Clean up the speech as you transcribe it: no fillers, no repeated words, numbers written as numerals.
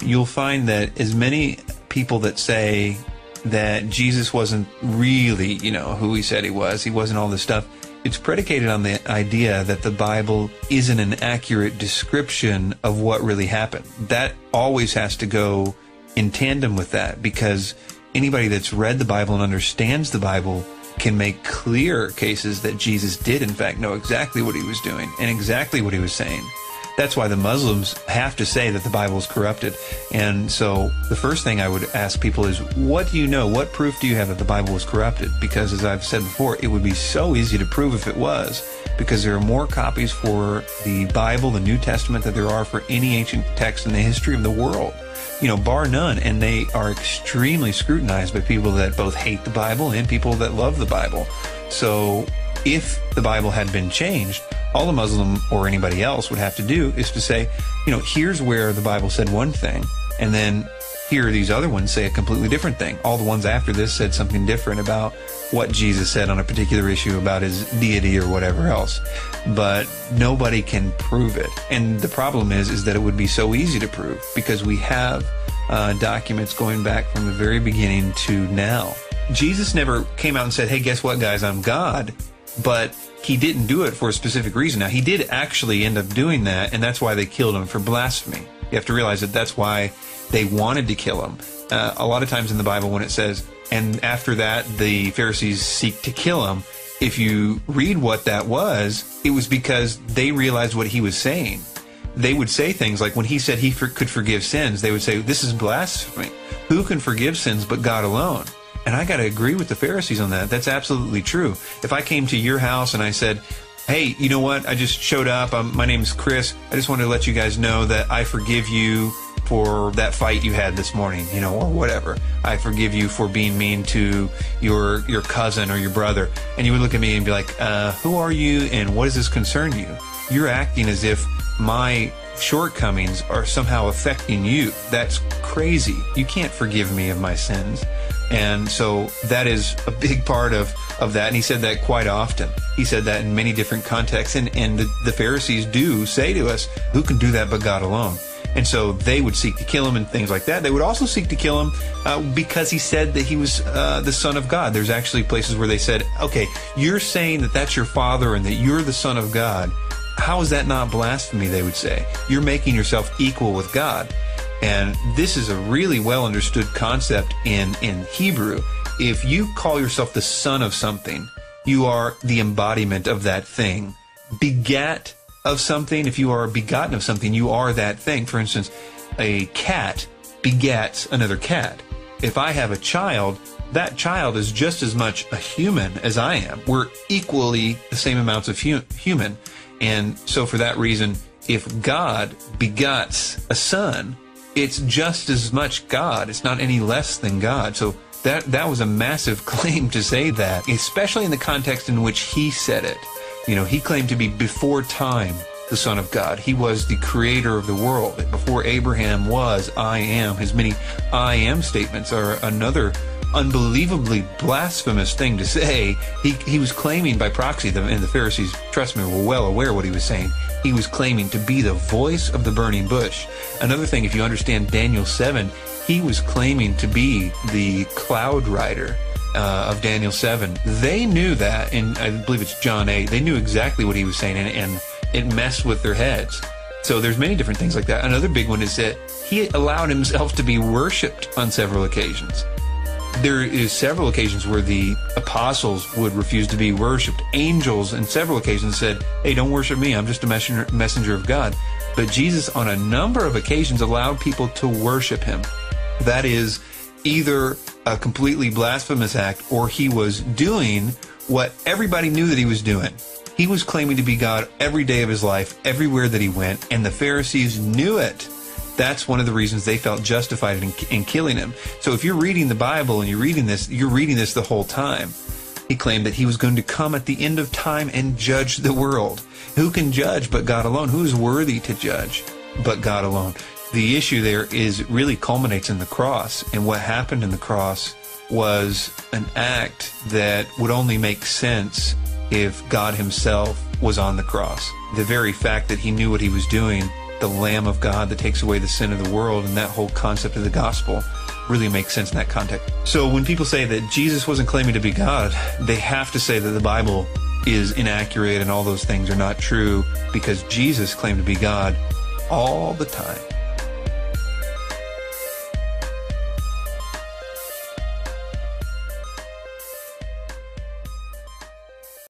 you'll find that as many people that say that Jesus wasn't really, who he said he wasn't all this stuff, it's predicated on the idea that the Bible isn't an accurate description of what really happened. That always has to go in tandem with that, because anybody that's read the Bible and understands the Bible can make clear cases that Jesus did, in fact, know exactly what he was doing and exactly what he was saying. That's why the Muslims have to say that the Bible is corrupted. And so the first thing I would ask people is, what do you know? What proof do you have that the Bible was corrupted? Because as I've said before, it would be so easy to prove if it was, because there are more copies for the Bible, the New Testament, than there are for any ancient text in the history of the world, bar none. And they are extremely scrutinized by people that both hate the Bible and people that love the Bible. So if the Bible had been changed, all a Muslim or anybody else would have to do is to say, here's where the Bible said one thing, and then here these other ones say a completely different thing. All the ones after this said something different about what Jesus said on a particular issue about his deity or whatever else. But nobody can prove it. And the problem is that it would be so easy to prove, because we have documents going back from the very beginning to now. Jesus never came out and said, hey, guess what, guys, I'm God. But he didn't do it for a specific reason. Now, he did actually end up doing that, and that's why they killed him, for blasphemy. You have to realize that that's why they wanted to kill him. A lot of times in the Bible when it says, and after that the Pharisees seek to kill him, if you read what that was, it was because they realized what he was saying. They would say things like, when he said he could forgive sins, they would say, this is blasphemy. Who can forgive sins but God alone? And I got to agree with the Pharisees on that. That's absolutely true. If I came to your house and I said, hey, you know what? I just showed up. My name's Chris. I just wanted to let you guys know that I forgive you for that fight you had this morning, or whatever. I forgive you for being mean to your cousin or your brother. And you would look at me and be like, who are you and what does this concern you? You're acting as if my shortcomings are somehow affecting you. That's crazy. You can't forgive me of my sins. And so that is a big part of that. And he said that quite often. He said that in many different contexts. And the Pharisees do say to us, who can do that but God alone? And so they would seek to kill him and things like that. They would also seek to kill him because he said that he was the Son of God. There's actually places where they said, okay, you're saying that that's your Father and that you're the Son of God. How is that not blasphemy, they would say? You're making yourself equal with God. And this is a really well understood concept in Hebrew. If you call yourself the son of something, you are the embodiment of that thing. Begat of something, if you are begotten of something, you are that thing. For instance, a cat begets another cat. If I have a child, that child is just as much a human as I am. We're equally the same amounts of human. And so for that reason, if God begots a son, it's just as much God. It's not any less than God. So that was a massive claim to say that, especially in the context in which he said it. He claimed to be before time the Son of God. He was the creator of the world. Before Abraham was, I am. His many I am statements are another unbelievably blasphemous thing to say. He was claiming by proxy, and the Pharisees, trust me, were well aware what he was saying. He was claiming to be the voice of the burning bush. Another thing, if you understand Daniel 7, he was claiming to be the cloud rider of Daniel 7. They knew that, and I believe it's John 8. They knew exactly what he was saying, and it messed with their heads. So there's many different things like that. Another big one is that he allowed himself to be worshipped on several occasions. There is several occasions where the apostles would refuse to be worshipped. Angels on several occasions said, hey, don't worship me. I'm just a messenger of God. But Jesus on a number of occasions allowed people to worship him. That is either a completely blasphemous act or he was doing what everybody knew that he was doing. He was claiming to be God every day of his life, everywhere that he went, and the Pharisees knew it. That's one of the reasons they felt justified in killing him. So if you're reading the Bible and you're reading this the whole time. He claimed that he was going to come at the end of time and judge the world. Who can judge but God alone? Who is worthy to judge but God alone? The issue there really culminates in the cross. And what happened in the cross was an act that would only make sense if God himself was on the cross. The very fact that he knew what he was doing the Lamb of God that takes away the sin of the world, and that whole concept of the gospel really makes sense in that context. So when people say that Jesus wasn't claiming to be God, they have to say that the Bible is inaccurate and all those things are not true, because Jesus claimed to be God all the time.